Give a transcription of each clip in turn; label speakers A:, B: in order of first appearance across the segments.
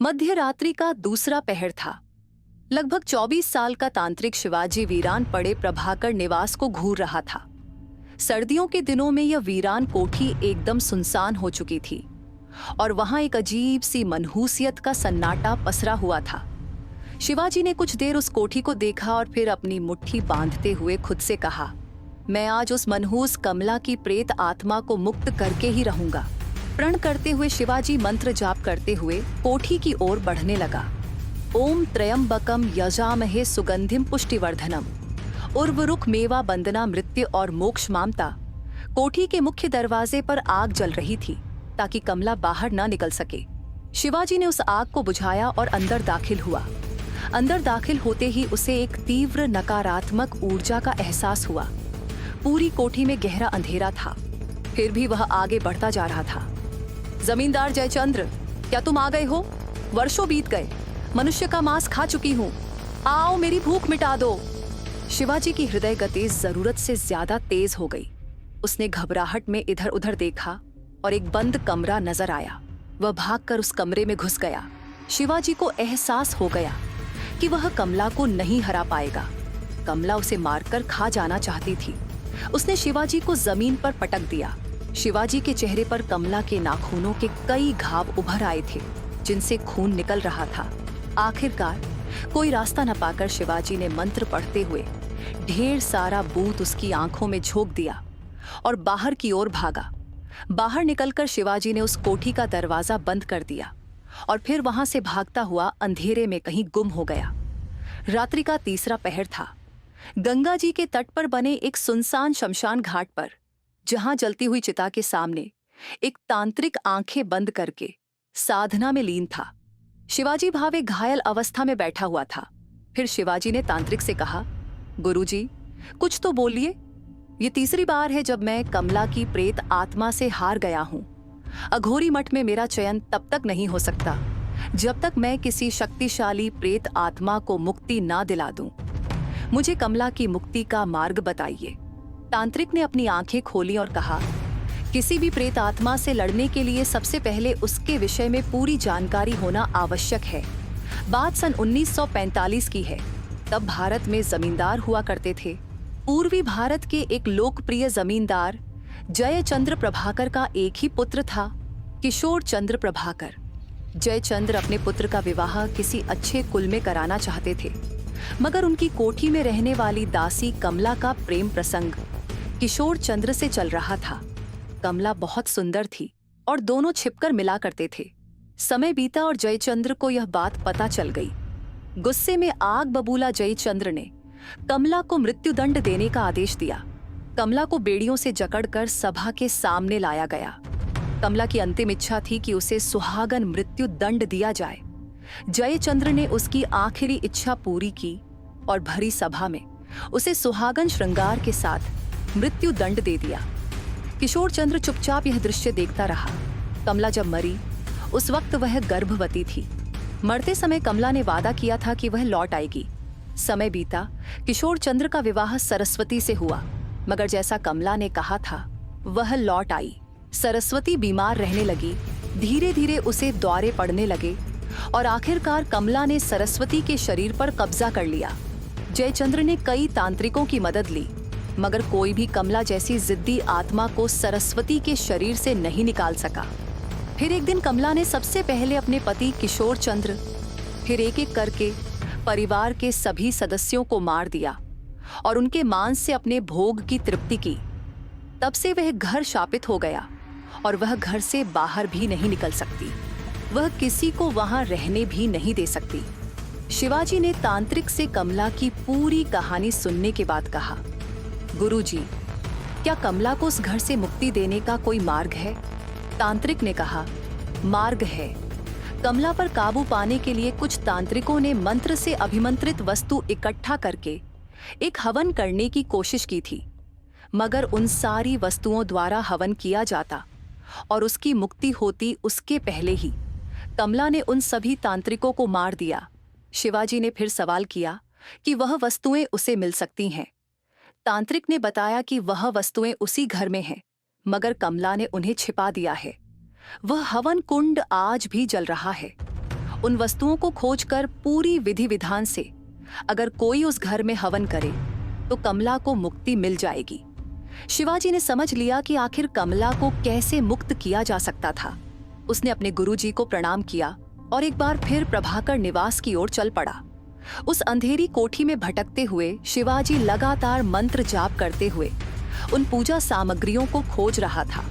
A: मध्य रात्रि का दूसरा पहर था। लगभग 24 साल का तांत्रिक शिवाजी वीरान पड़े प्रभाकर निवास को घूर रहा था। सर्दियों के दिनों में यह वीरान कोठी एकदम सुनसान हो चुकी थी और वहां एक अजीब सी मनहूसियत का सन्नाटा पसरा हुआ था। शिवाजी ने कुछ देर उस कोठी को देखा और फिर अपनी मुट्ठी बांधते हुए खुद से कहा, मैं आज उस मनहूस कमला की प्रेत आत्मा को मुक्त करके ही रहूंगा। प्रण करते हुए शिवाजी मंत्र जाप करते हुए कोठी की ओर बढ़ने लगा। ओम त्रयंबकम यजामहे सुगंधिम पुष्टिवर्धनम उर्वरुक मेवा बंदना मृत्यु और मोक्ष मामता। कोठी के मुख्य दरवाजे पर आग जल रही थी ताकि कमला बाहर न निकल सके। शिवाजी ने उस आग को बुझाया और अंदर दाखिल हुआ। अंदर दाखिल होते ही उसे एक तीव्र नकारात्मक ऊर्जा का एहसास हुआ। पूरी कोठी में गहरा अंधेरा था, फिर भी वह आगे बढ़ता जा रहा था। जमींदार जयचंद्र, क्या तुम आ गए हो? वर्षों बीत गए, मनुष्य का मांस खा चुकी हूँ, आओ मेरी भूख मिटा दो। शिवाजी की हृदय गति जरूरत से ज्यादा तेज हो गई। उसने घबराहट में इधर उधर देखा और एक बंद कमरा नजर आया। वह भागकर उस कमरे में घुस गया। शिवाजी को एहसास हो गया कि वह कमला को नहीं हरा पाएगा। कमला उसे मारकर खा जाना चाहती थी। उसने शिवाजी को जमीन पर पटक दिया। शिवाजी के चेहरे पर कमला के नाखूनों के कई घाव उभर आए थे जिनसे खून निकल रहा था। आखिरकार कोई रास्ता न पाकर शिवाजी ने मंत्र पढ़ते हुए ढेर सारा बूत उसकी आंखों में झोंक दिया और बाहर की ओर भागा। बाहर निकलकर शिवाजी ने उस कोठी का दरवाजा बंद कर दिया और फिर वहां से भागता हुआ अंधेरे में कहीं गुम हो गया। रात्रि का तीसरा पहर था। गंगा जी के तट पर बने एक सुनसान शमशान घाट पर, जहां जलती हुई चिता के सामने एक तांत्रिक आंखें बंद करके साधना में लीन था। शिवाजी भावे घायल अवस्था में बैठा हुआ था। फिर शिवाजी ने तांत्रिक से कहा, गुरुजी, कुछ तो बोलिए। ये तीसरी बार है जब मैं कमला की प्रेत आत्मा से हार गया हूं। अघोरी मठ में मेरा चयन तब तक नहीं हो सकता जब तक मैं किसी शक्तिशाली प्रेत आत्मा को मुक्ति ना दिला दूं। मुझे कमला की मुक्ति का मार्ग बताइए। तांत्रिक ने अपनी आंखें खोली और कहा, किसी भी प्रेत आत्मा से लड़ने के लिए सबसे पहले उसके विषय में पूरी जानकारी होना आवश्यक है। बात सन 1945 की है। तब भारत में जमींदार हुआ करते थे। पूर्वी भारत के एक लोकप्रिय जमींदार जयचंद्र प्रभाकर का एक ही पुत्र था, किशोर चंद्र प्रभाकर। जयचंद्र अपने पुत्र का विवाह किसी अच्छे कुल में कराना चाहते थे, मगर उनकी कोठी में रहने वाली दासी कमला का प्रेम प्रसंग किशोर चंद्र से चल रहा था। कमला बहुत सुंदर थी और दोनों छिपकर मिला करते थे। समय बीता और जयचंद्र को यह बात पता चल गई। गुस्से में आग बबूला जयचंद्र ने कमला को मृत्युदंड देने का आदेश दिया। कमला को बेड़ियों से जकड़कर सभा के सामने लाया गया। कमला की अंतिम इच्छा थी कि उसे सुहागन मृत्यु दंड दिया जाए। जयचंद्र ने उसकी आखिरी इच्छा पूरी की और भरी सभा में उसे सुहागन श्रृंगार के साथ मृत्यु दंड दे दिया। किशोर चंद्र चुपचाप यह दृश्य देखता रहा। कमला जब मरी उस वक्त वह गर्भवती थी। मरते समय कमला ने वादा किया था कि वह लौट आएगी। समय बीता, किशोर चंद्र का विवाह सरस्वती से हुआ, मगर जैसा कमला ने कहा था वह लौट आई। सरस्वती बीमार रहने लगी। धीरे धीरे उसे दौरे पड़ने लगे और आखिरकार कमला ने सरस्वती के शरीर पर कब्जा कर लिया। जयचंद्र ने कई तांत्रिकों की मदद ली, मगर कोई भी कमला जैसी जिद्दी आत्मा को सरस्वती के शरीर से नहीं निकाल सका। फिर एक दिन कमला ने सबसे पहले अपने पति किशोर चंद्र, फिर एक एक करके परिवार के सभी सदस्यों को मार दिया और उनके मांस से अपने भोग की तृप्ति की। तब से वह घर शापित हो गया और वह घर से बाहर भी नहीं निकल सकती। वह किसी को वहां रहने भी नहीं दे सकती। शिवाजी ने तांत्रिक से कमला की पूरी कहानी सुनने के बाद कहा, गुरुजी, क्या कमला को उस घर से मुक्ति देने का कोई मार्ग है? तांत्रिक ने कहा, मार्ग है। कमला पर काबू पाने के लिए कुछ तांत्रिकों ने मंत्र से अभिमंत्रित वस्तु इकट्ठा करके एक हवन करने की कोशिश की थी, मगर उन सारी वस्तुओं द्वारा हवन किया जाता और उसकी मुक्ति होती उसके पहले ही कमला ने उन सभी तांत्रिकों को मार दिया। शिवाजी ने फिर सवाल किया कि वह वस्तुएं उसे मिल सकती हैं। तांत्रिक ने बताया कि वह वस्तुएं उसी घर में हैं, मगर कमला ने उन्हें छिपा दिया है। वह हवन कुंड आज भी जल रहा है। उन वस्तुओं को खोजकर पूरी विधि विधान से अगर कोई उस घर में हवन करे तो कमला को मुक्ति मिल जाएगी। शिवाजी ने समझ लिया कि आखिर कमला को कैसे मुक्त किया जा सकता था। उसने अपने गुरुजी को प्रणाम किया और एक बार फिर प्रभाकर निवास की ओर चल पड़ा। उस अंधेरी कोठी में भटकते हुए शिवाजी लगातार मंत्र जाप करते हुए उन पूजा सामग्रियों को खोज रहा था।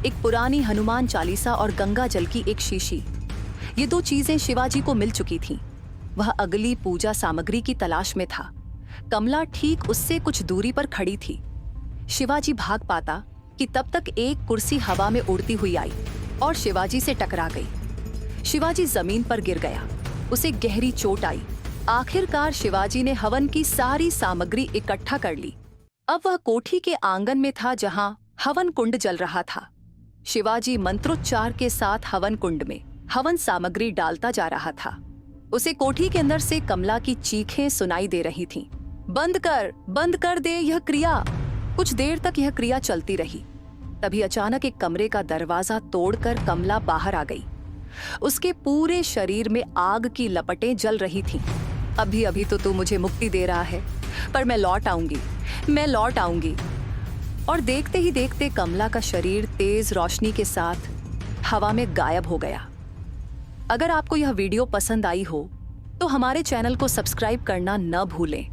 A: एक पुरानी हनुमान चालीसा और गंगा जल की एक शीशी, ये दो चीजें शिवाजी को मिल चुकी थीं। वह अगली पूजा सामग्री की तलाश में था। कमला ठीक उससे कुछ दूरी पर खड़ी थी। शिवाजी भाग पाता कि तब तक एक कुर्सी हवा में उड़ती हुई आई और शिवाजी से टकरा गई। शिवाजी जमीन पर गिर गया। उसे गहरी चोट आई। आखिरकार शिवाजी ने हवन की सारी सामग्री इकट्ठा कर ली। अब वह कोठी के आंगन में था जहां हवन कुंड जल रहा था। शिवाजी मंत्रोच्चार के साथ हवन कुंड में हवन सामग्री डालता जा रहा था। उसे कोठी के अंदर से कमला की चीखें सुनाई दे रही थीं। बंद कर दे यह क्रिया। कुछ देर तक यह क्रिया चलती रही। तभी अचानक एक कमरे का दरवाजा तोड़कर कमला बाहर आ गई। उसके पूरे शरीर में आग की लपटें जल रही थीं। अभी अभी तो तू मुझे मुक्ति दे रहा है, पर मैं लौट आऊंगी। और देखते ही देखते कमला का शरीर तेज रोशनी के साथ हवा में गायब हो गया। अगर आपको यह वीडियो पसंद आई हो तो हमारे चैनल को सब्सक्राइब करना न भूलें